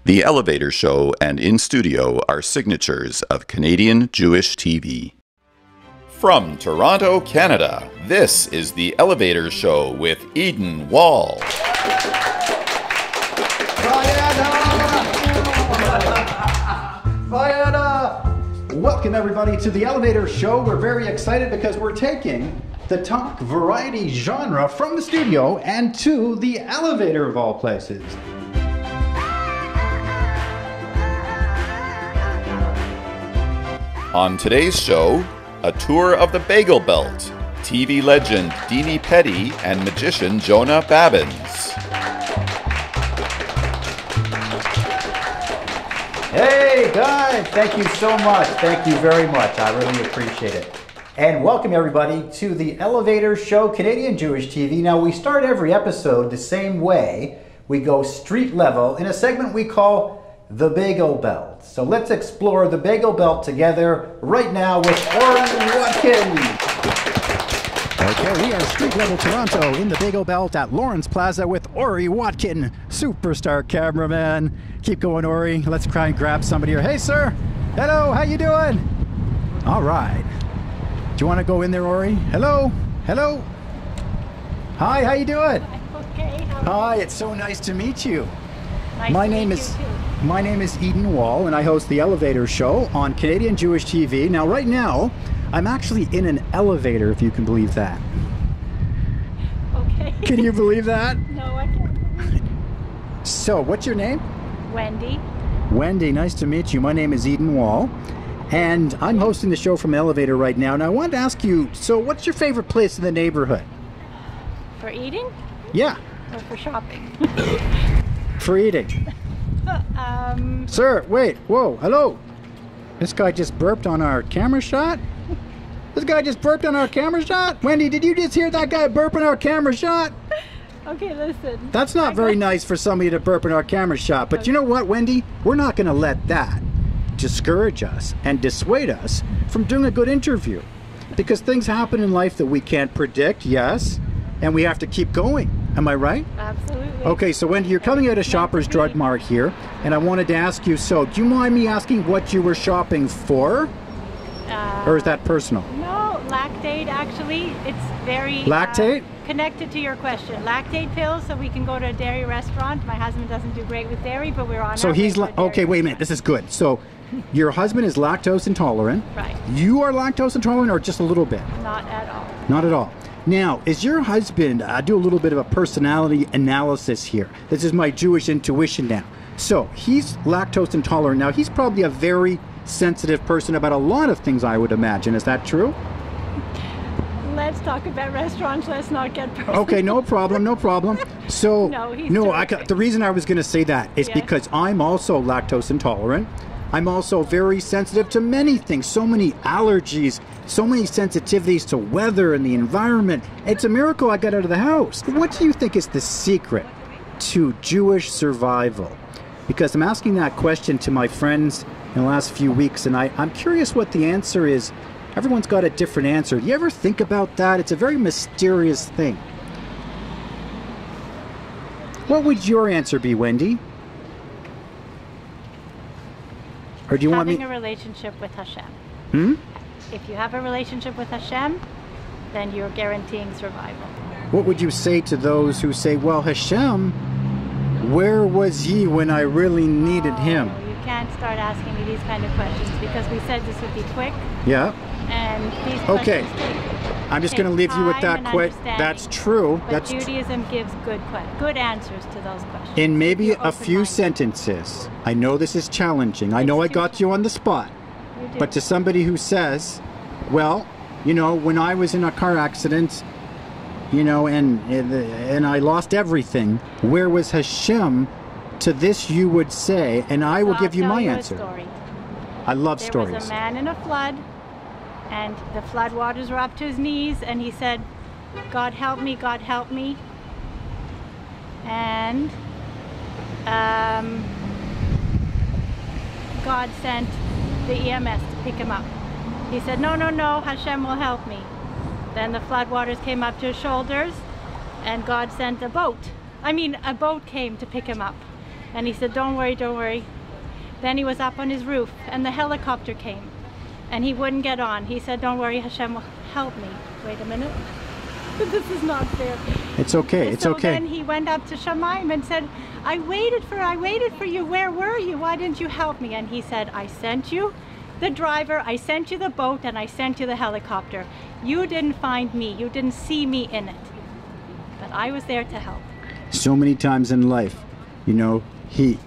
The Elevator Show and In Studio are signatures of Canadian Jewish TV. From Toronto, Canada, this is The Elevator Show with Ieden Wall. Welcome everybody to The Elevator Show. We're very excited because we're taking the talk variety genre from the studio and to the elevator of all places. On today's show, a tour of the Bagel Belt, TV legend Dini Petty and magician Jonah Babbins. Hey guys, thank you so much. Thank you very much. I really appreciate it. And welcome everybody to the Elevator Show, Canadian Jewish TV. Now we start every episode the same way. We go street level in a segment we call the Bagel Belt. So let's explore the Bagel Belt together right now with Ori Watkins. Okay, we are street level Toronto in the Bagel Belt at Lawrence Plaza with Ori Watkin, superstar cameraman. Keep going, Ori. Let's try and grab somebody here. Hey, sir. Hello, how you doing? All right. Do you want to go in there, Ori? Hello? Hello? Hi, how you doing? Okay. Hi, it's so nice to meet you. My name is Ieden Wall, and I host the Elevator Show on Canadian Jewish TV. Now, right now, I'm actually in an elevator, if you can believe that. Okay. Can you believe that? No, I can't. So, what's your name? Wendy. Wendy, nice to meet you. My name is Ieden Wall, and I'm hosting the show from the elevator right now. Now, I wanted to ask you, so what's your favorite place in the neighborhood? For eating? Yeah. Or for shopping? For eating. Sir, wait, whoa, hello. This guy just burped on our camera shot? This guy just burped on our camera shot? Wendy, did you just hear that guy burp on our camera shot? Okay, listen. That's not very nice for somebody to burp on our camera shot. But you know what, Wendy? We're not going to let that discourage us and dissuade us from doing a good interview. Because things happen in life that we can't predict, yes, and we have to keep going. Am I right? Absolutely. Okay, so Wendy, you're coming out of Shoppers Drug Mart here, and I wanted to ask you, so do you mind me asking what you were shopping for? Or is that personal? No, lactate actually. It's very Lactate? Connected to your question. Lactate pills so we can go to a dairy restaurant. My husband doesn't do great with dairy, but we're on So our he's way to a okay, dairy wait a minute, this is good. So your husband is lactose intolerant. Right. You are lactose intolerant or just a little bit? Not at all. Not at all. Now, is your husband, I do a little bit of a personality analysis here. This is my Jewish intuition now. So he's lactose intolerant. Now, he's probably a very sensitive person about a lot of things, I would imagine. Is that true? Let's talk about restaurants. Let's not get personal. Okay, no problem, no problem. So, No, he's the reason I was going to say that is Yes. because I'm also lactose intolerant. I'm also very sensitive to many things, so many allergies, so many sensitivities to weather and the environment. It's a miracle I got out of the house. What do you think is the secret to Jewish survival? Because I'm asking that question to my friends in the last few weeks, and I'm curious what the answer is. Everyone's got a different answer. Do you ever think about that? It's a very mysterious thing. What would your answer be, Wendy? Or do you want me? Having a relationship with Hashem. Hmm? If you have a relationship with Hashem, then you're guaranteeing survival. What would you say to those who say, well, Hashem, where was he when I really needed him? You can't start asking me these kind of questions because we said this would be quick. Yeah. And these Okay. questions I'm just going to leave you with that quick. That's true. But Judaism gives good answers to those questions. In maybe You're a few open-minded. sentences. I know this is challenging. I know I got you on the spot. You do. But to somebody who says, well, you know, when I was in a car accident, you know, and I lost everything, where was Hashem? To this you would say, and I will give you my answer. Story. I love There stories. was a man in a flood, and the flood waters were up to his knees, and he said, God help me, God help me. And God sent the EMS to pick him up. He said, no, no, no, Hashem will help me. Then the flood waters came up to his shoulders, and God sent a boat. A boat came to pick him up. And he said, don't worry, don't worry. Then he was up on his roof and the helicopter came and he wouldn't get on. He said, don't worry, Hashem will help me. Wait a minute. This is not fair. It's okay, it's okay. So then he went up to Shemaim and said, I waited for you. Where were you? Why didn't you help me? And he said, I sent you the driver, I sent you the boat, and I sent you the helicopter. You didn't find me. You didn't see me in it. But I was there to help. So many times in life, you know, he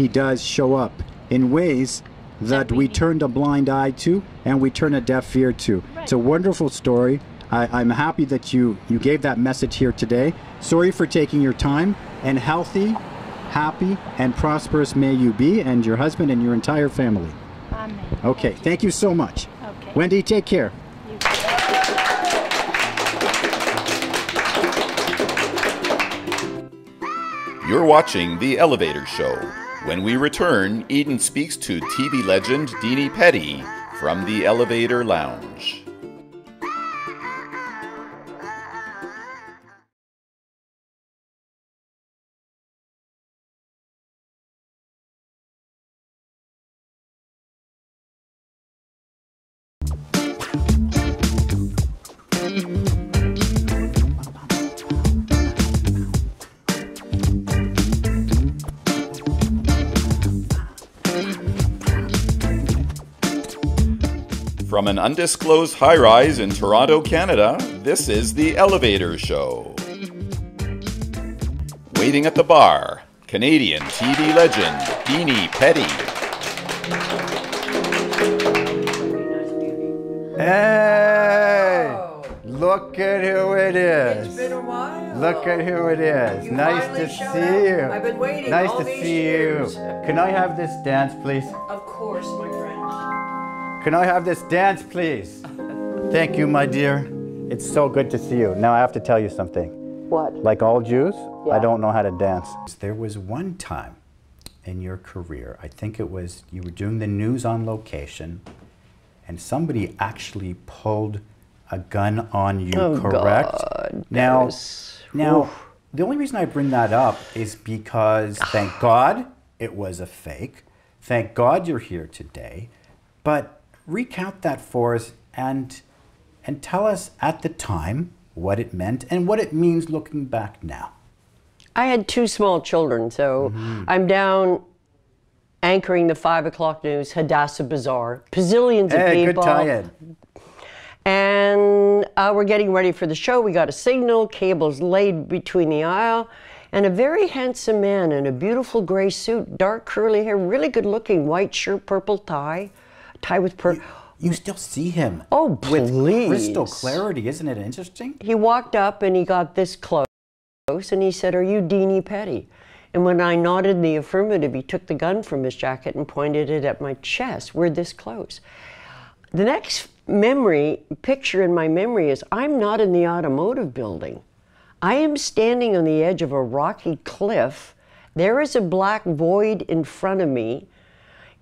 does show up in ways that we turned a blind eye to and we turn a deaf ear to. Right. It's a wonderful story. I'm happy that you gave that message here today. Sorry for taking your time, and healthy, happy, and prosperous may you be, and your husband and your entire family. Amen. Okay, thank you so much. Okay. Wendy, take care. You're watching The Elevator Show. When we return, Ieden speaks to TV legend Dini Petty from the Elevator Lounge. From an undisclosed high-rise in Toronto, Canada, this is The Elevator Show. Waiting at the bar, Canadian TV legend Dini Petty. Hey! Look at who it is. It's been a while. Look at who it is. You Nice finally to showed see you. up. I've been waiting Nice all to these see years. you. Can I have this dance, please? Of course, my friend. Can I have this dance, please? Thank you, my dear. It's so good to see you. Now I have to tell you something. What? Like all Jews, Yeah. I don't know how to dance. There was one time in your career, I think it was you were doing the news on location, and somebody actually pulled a gun on you, correct? God, now, oof. the only reason I bring that up is because thank God it was a fake. Thank God you're here today. But recount that for us and tell us at the time what it meant and what it means looking back now. I had two small children, so I'm down anchoring the 5 o'clock news, Hadassah Bazaar, bazillions of people. Good tie-in. And we're getting ready for the show. We got a signal, cables laid between the aisle, and a very handsome man in a beautiful gray suit, dark curly hair, really good looking, white shirt, purple tie with purple. You still see him. Oh, please. With crystal clarity, isn't it interesting? He walked up and he got this close and he said, "Are you Dini Petty?" And when I nodded in the affirmative, he took the gun from his jacket and pointed it at my chest. We're this close. The next picture in my memory is I'm not in the automotive building. I am standing on the edge of a rocky cliff. There is a black void in front of me.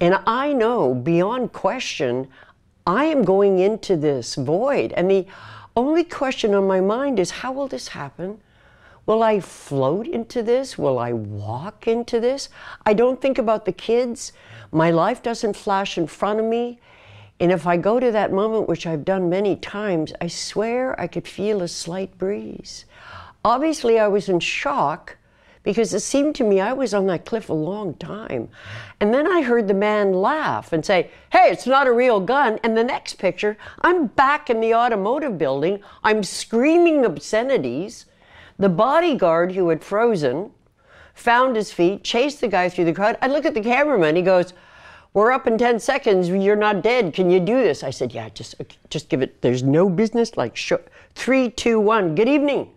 And I know beyond question, I am going into this void. And the only question on my mind is, how will this happen? Will I float into this? Will I walk into this? I don't think about the kids. My life doesn't flash in front of me. And if I go to that moment, which I've done many times, I swear I could feel a slight breeze. Obviously, I was in shock because it seemed to me I was on that cliff a long time. And then I heard the man laugh and say, "Hey, it's not a real gun." And the next picture, I'm back in the automotive building. I'm screaming obscenities. The bodyguard who had frozen found his feet, chased the guy through the crowd. I look at the cameraman, he goes, "We're up in 10 seconds, you're not dead, can you do this?" I said, "Yeah, just give it, there's no business, like, 3, 2, 1, good evening.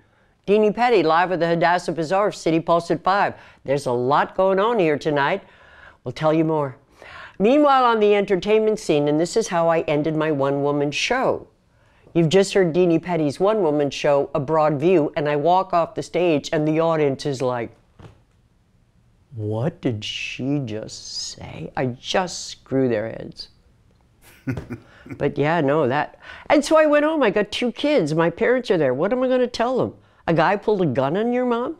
Dini Petty, live at the Hadassah Bazaar, City Pulse at 5. There's a lot going on here tonight. We'll tell you more." Meanwhile, on the entertainment scene, and this is how I ended my one-woman show. You've just heard Dini Petty's one-woman show, A Broad View, and I walk off the stage and the audience is like, "What did she just say?" I just screw their heads. But yeah, no, that. And so I went home. I got 2 kids. My parents are there. What am I going to tell them? A guy pulled a gun on your mom?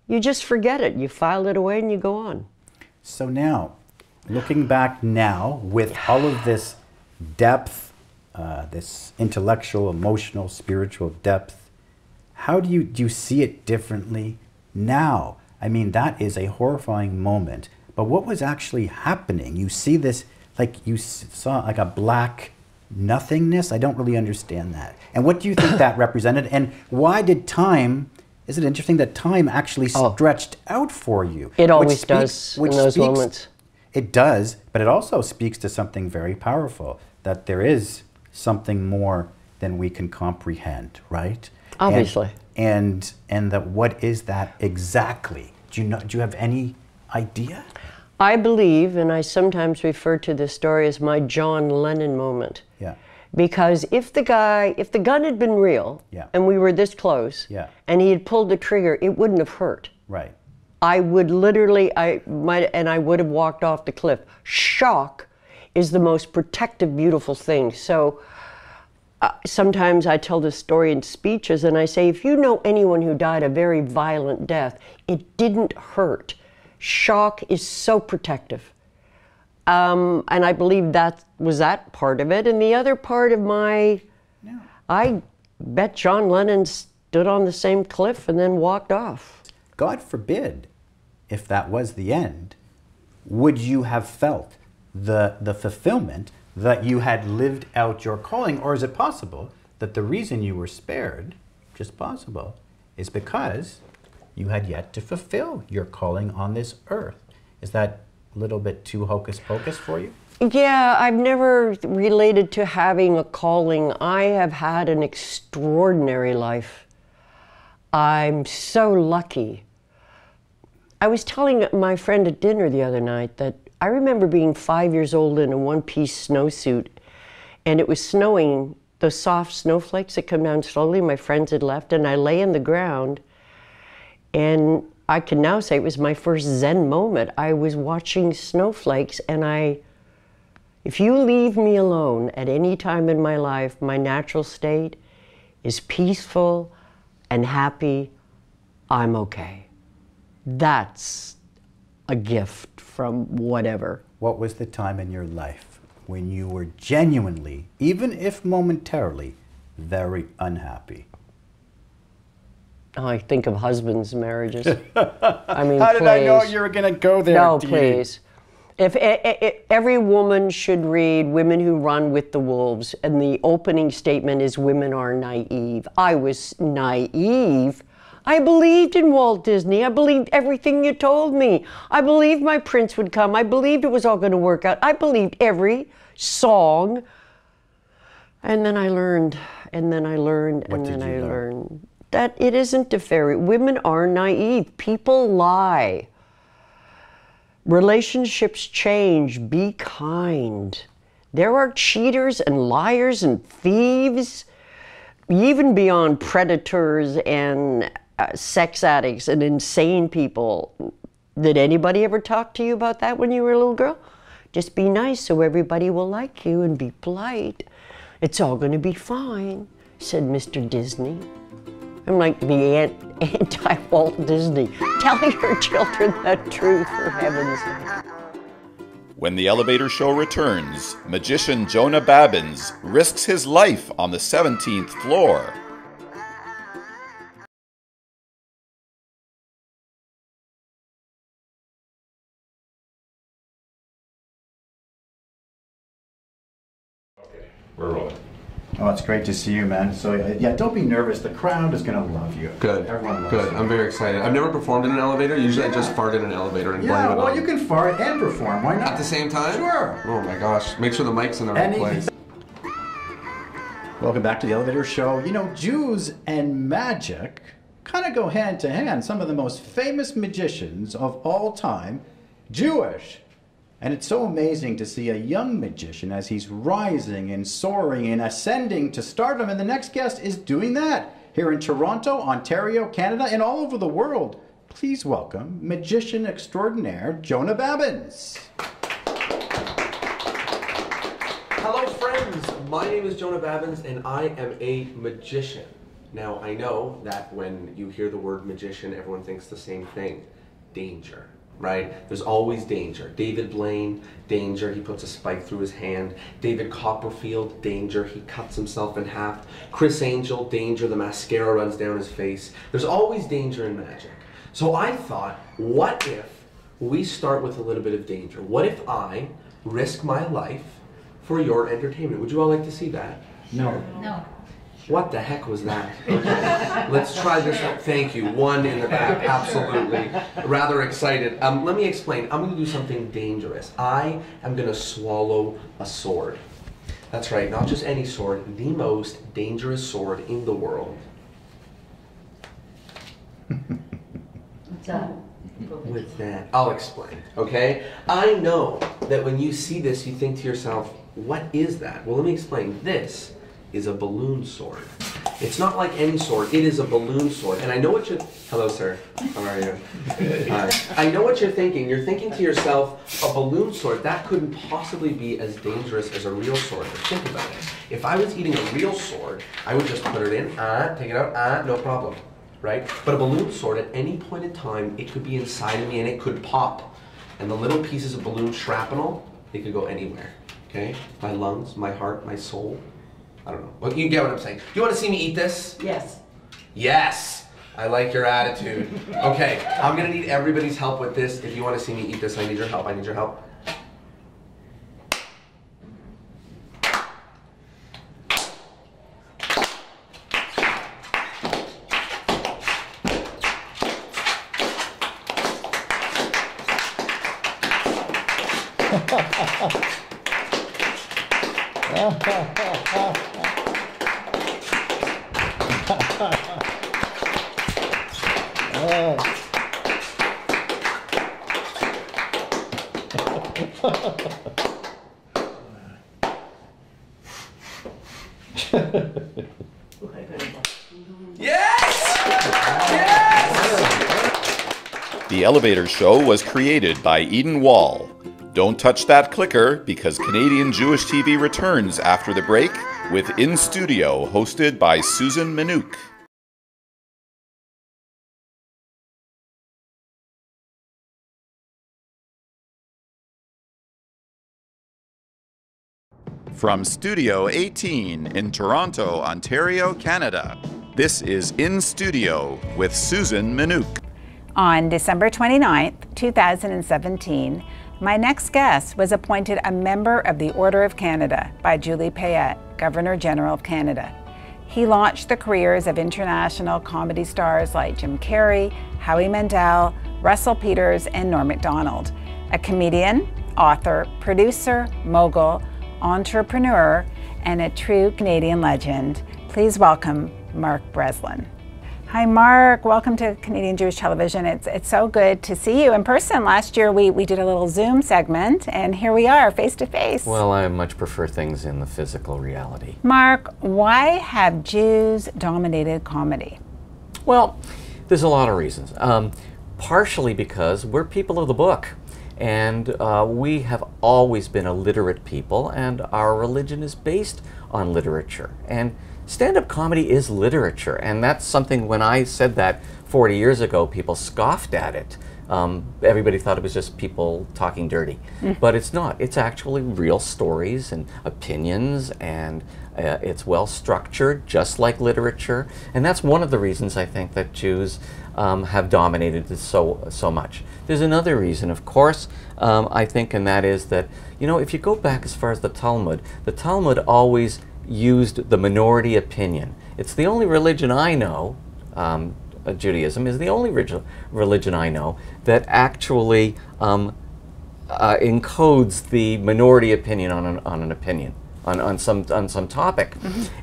You just forget it. You file it away and you go on. So now, looking back now with all of this depth, this intellectual, emotional, spiritual depth, how do you see it differently now? I mean, that is a horrifying moment. But what was actually happening? You see this, like you saw like a black nothingness? I don't really understand that. And what do you think that represented? And why did time, is it interesting that time actually stretched out for you? It always does in those moments. It does, but it also speaks to something very powerful, that there is something more than we can comprehend, right? Obviously. And that what is that exactly? Do you have any idea? I believe, and I sometimes refer to this story as my John Lennon moment. Yeah. Because if the gun had been real, and we were this close, and he had pulled the trigger, it wouldn't have hurt. Right. I would literally, I would have walked off the cliff. Shock is the most protective, beautiful thing. So sometimes I tell this story in speeches, and I say, if you know anyone who died a very violent death, it didn't hurt. Shock is so protective. And I believe that was that part of it. And the other part of I bet John Lennon stood on the same cliff and then walked off. God forbid, if that was the end, would you have felt the fulfillment that you had lived out your calling? Or is it possible that the reason you were spared, just possible, is because you had yet to fulfill your calling on this earth? Is that a little bit too hocus pocus for you? Yeah, I've never related to having a calling. I have had an extraordinary life. I'm so lucky. I was telling my friend at dinner the other night that I remember being 5 years old in a one-piece snowsuit, and it was snowing, those soft snowflakes that come down slowly. My friends had left, and I lay in the ground, and I can now say it was my first Zen moment. I was watching snowflakes, and if you leave me alone at any time in my life, my natural state is peaceful and happy. I'm okay. That's a gift from whatever. What was the time in your life when you were genuinely, even if momentarily, very unhappy? Oh, I think of husbands' marriages. I mean, how did I know you were going to go there? No, Dini? please. If every woman should read Women Who Run with the Wolves, and the opening statement is women are naive. I was naive. I believed in Walt Disney. I believed everything you told me. I believed my prince would come. I believed it was all going to work out. I believed every song. And then I learned, and then I learned, and then I learned that it isn't a fairy. Women are naive. People lie. Relationships change. Be kind. There are cheaters and liars and thieves, even beyond predators and sex addicts and insane people. Did anybody ever talk to you about that when you were a little girl? Just be nice so everybody will like you, and be polite. It's all going to be fine, said Mr. Disney. I'm like the anti-Walt Disney. Tell your children the truth, for heaven's sake. When the elevator show returns, magician Jonah Babbins risks his life on the 17th floor. We're rolling. Oh, it's great to see you, man. So, yeah, don't be nervous. The crowd is going to love you. Good. Everyone loves Good. you. I'm very excited. I've never performed in an elevator. Usually I just fart in an elevator and blame it on. Well, you can fart and perform. Why not? At the same time? Sure. Oh my gosh. Make sure the mic's in the right place. Welcome back to the Elevator Show. You know, Jews and magic kind of go hand to hand. Some of the most famous magicians of all time, Jewish. And it's so amazing to see a young magician as he's rising and soaring and ascending to stardom. And the next guest is doing that here in Toronto, Ontario, Canada, and all over the world. Please welcome magician extraordinaire Jonah Babbins. Hello friends, my name is Jonah Babbins and I am a magician. Now I know that when you hear the word magician, everyone thinks the same thing, danger. right? There's always danger. David Blaine, danger, he puts a spike through his hand. David Copperfield, danger, he cuts himself in half. Chris Angel, danger, the mascara runs down his face. There's always danger in magic. So I thought, what if we start with a little bit of danger? What if I risk my life for your entertainment? Would you all like to see that? No. No. What the heck was that? Okay. Let's try this one. Thank you. One in the back. Absolutely. Rather excited. Let me explain. I'm going to do something dangerous. I am going to swallow a sword. That's right. Not just any sword. The most dangerous sword in the world. What's that? With that, I'll explain. Okay? I know that when you see this, you think to yourself, what is that? Well, let me explain. This is a balloon sword. It's not like any sword. It is a balloon sword. And I know what you're... Hello, sir. How are you? Hi. I know what you're thinking. You're thinking to yourself, a balloon sword, that couldn't possibly be as dangerous as a real sword. But think about it. If I was eating a real sword, I would just put it in, take it out, no problem. Right? But a balloon sword, at any point in time, it could be inside of me and it could pop. And the little pieces of balloon shrapnel, they could go anywhere. Okay? My lungs, my heart, my soul. I don't know. Well, you get what I'm saying. You want to see me eat this? Yes. Yes! I like your attitude. Okay, I'm going to need everybody's help with this. If you want to see me eat this, I need your help. I need your help. The Elevator Show was created by Ieden Wall. Don't touch that clicker because Canadian Jewish TV returns after the break with In Studio, hosted by Susan Minuk. From Studio 18 in Toronto, Ontario, Canada, this is In Studio with Susan Minuk. On December 29th, 2017, my next guest was appointed a member of the Order of Canada by Julie Payette, Governor General of Canada. He launched the careers of international comedy stars like Jim Carrey, Howie Mandel, Russell Peters, and Norm Macdonald. A comedian, author, producer, mogul, entrepreneur, and a true Canadian legend. Please welcome Mark Breslin. Hi Mark, welcome to Canadian Jewish Television. It's so good to see you in person. Last year we did a little Zoom segment and here we are face to face. Well, I much prefer things in the physical reality. Mark, why have Jews dominated comedy? Well, there's a lot of reasons. Partially because we're people of the book. And we have always been a literate people, and our religion is based on literature. And stand-up comedy is literature, and that's something, when I said that 40 years ago, people scoffed at it. Everybody thought it was just people talking dirty. But it's not. It's actually real stories and opinions, and it's well structured, just like literature. And that's one of the reasons I think that Jews have dominated it so much. There's another reason, of course, I think, and that is that, you know, if you go back as far as the Talmud always used the minority opinion. It's the only religion I know, Judaism is the only religion I know that actually encodes the minority opinion on some topic.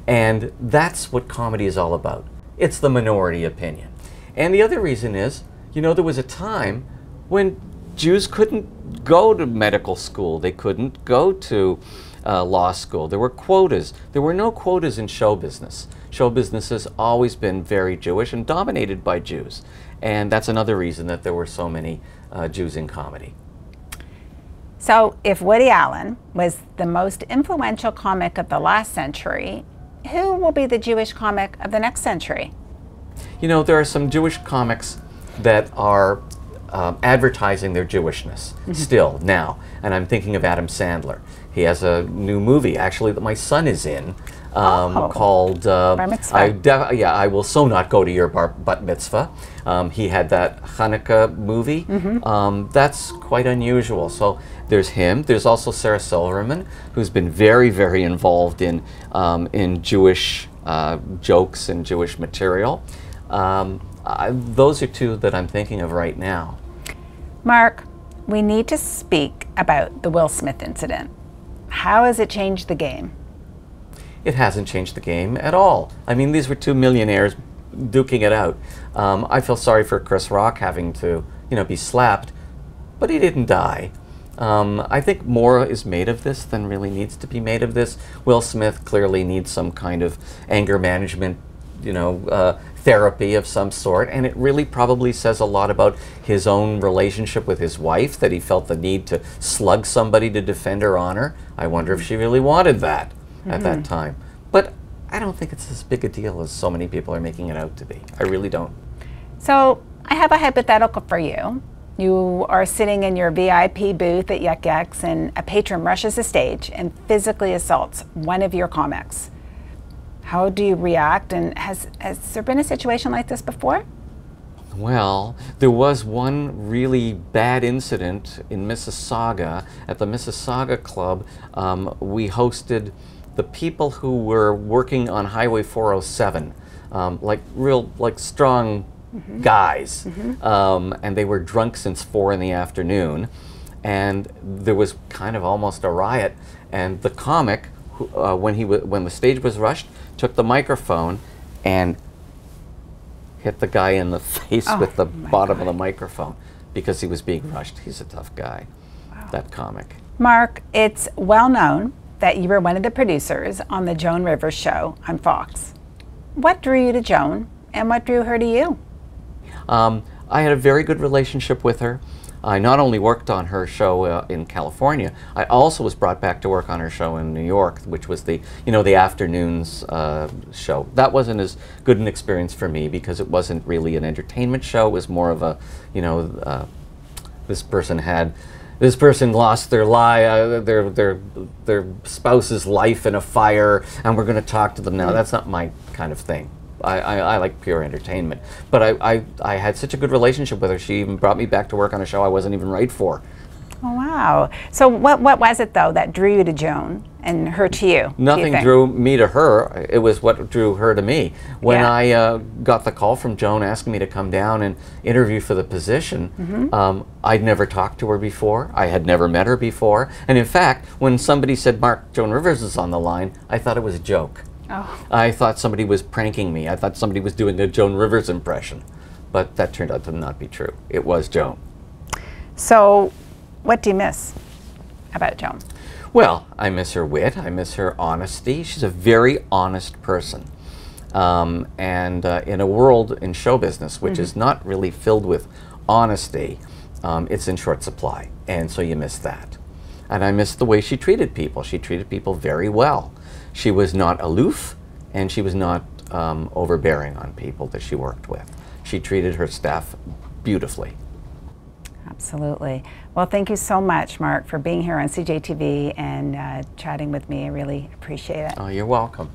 And that's what comedy is all about. It's the minority opinion. And the other reason is, you know, there was a time when Jews couldn't go to medical school. They couldn't go to law school. There were quotas. There were no quotas in show business. Show business has always been very Jewish and dominated by Jews. And that's another reason that there were so many Jews in comedy. So if Woody Allen was the most influential comic of the last century, who will be the Jewish comic of the next century? You know, there are some Jewish comics that are advertising their Jewishness still now. And I'm thinking of Adam Sandler. He has a new movie, actually, that my son is in, called Bar Mitzvah. I Will So Not Go to Your Bat Mitzvah. He had that Hanukkah movie. That's quite unusual. So there's him. There's also Sarah Silverman, who's been very, very involved in Jewish jokes and Jewish material. Those are two that I'm thinking of right now. Mark, we need to speak about the Will Smith incident. How has it changed the game? It hasn't changed the game at all. I mean, these were two millionaires duking it out. I feel sorry for Chris Rock having to, be slapped, but he didn't die. I think more is made of this than really needs to be made of this. Will Smith clearly needs some kind of anger management, therapy of some sort, and it really probably says a lot about his own relationship with his wife, that he felt the need to slug somebody to defend her honor. I wonder if she really wanted that at that time. But I don't think it's as big a deal as so many people are making it out to be. I really don't. So I have a hypothetical for you. You are sitting in your VIP booth at Yuck Yucks and a patron rushes the stage and physically assaults one of your comics. How do you react, and has there been a situation like this before? Well, there was one really bad incident in Mississauga. At the Mississauga Club, we hosted the people who were working on Highway 407, like strong guys, and they were drunk since 4 in the afternoon, and there was kind of almost a riot, and the comic, when the stage was rushed, took the microphone and hit the guy in the face with the bottom of the microphone because he was being rushed. He's a tough guy, that comic. Mark, it's well known that you were one of the producers on the Joan Rivers show on Fox. What drew you to Joan, and what drew her to you? I had a very good relationship with her. I not only worked on her show in California, I also was brought back to work on her show in New York, which was the afternoons show. That wasn't as good an experience for me because it wasn't really an entertainment show. It was more of a, this person lost their spouse's life in a fire, and we're going to talk to them now. That's not my kind of thing. I like pure entertainment. But I had such a good relationship with her. She even brought me back to work on a show I wasn't even right for. Oh, wow. So what was it, though, that drew you to Joan and her to you? Nothing drew me to her. It was what drew her to me. When I got the call from Joan asking me to come down and interview for the position, I'd never talked to her before. I had never met her before. And in fact, when somebody said, Mark, Joan Rivers is on the line, I thought it was a joke. Oh. I thought somebody was pranking me. I thought somebody was doing a Joan Rivers impression. But that turned out to not be true. It was Joan. So, what do you miss about Joan? Well, I miss her wit. I miss her honesty. She's a very honest person. And in a world in show business, which is not really filled with honesty, it's in short supply. And so you miss that. And I miss the way she treated people. She treated people very well. She was not aloof, and she was not overbearing on people that she worked with. She treated her staff beautifully. Absolutely. Well, thank you so much, Mark, for being here on CJTV and chatting with me. I really appreciate it. Oh, you're welcome.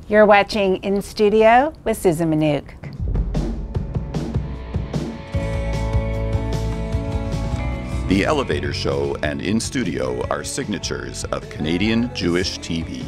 You're watching In Studio with Susan Minuk. The Elevator Show and In Studio are signatures of Canadian Jewish TV.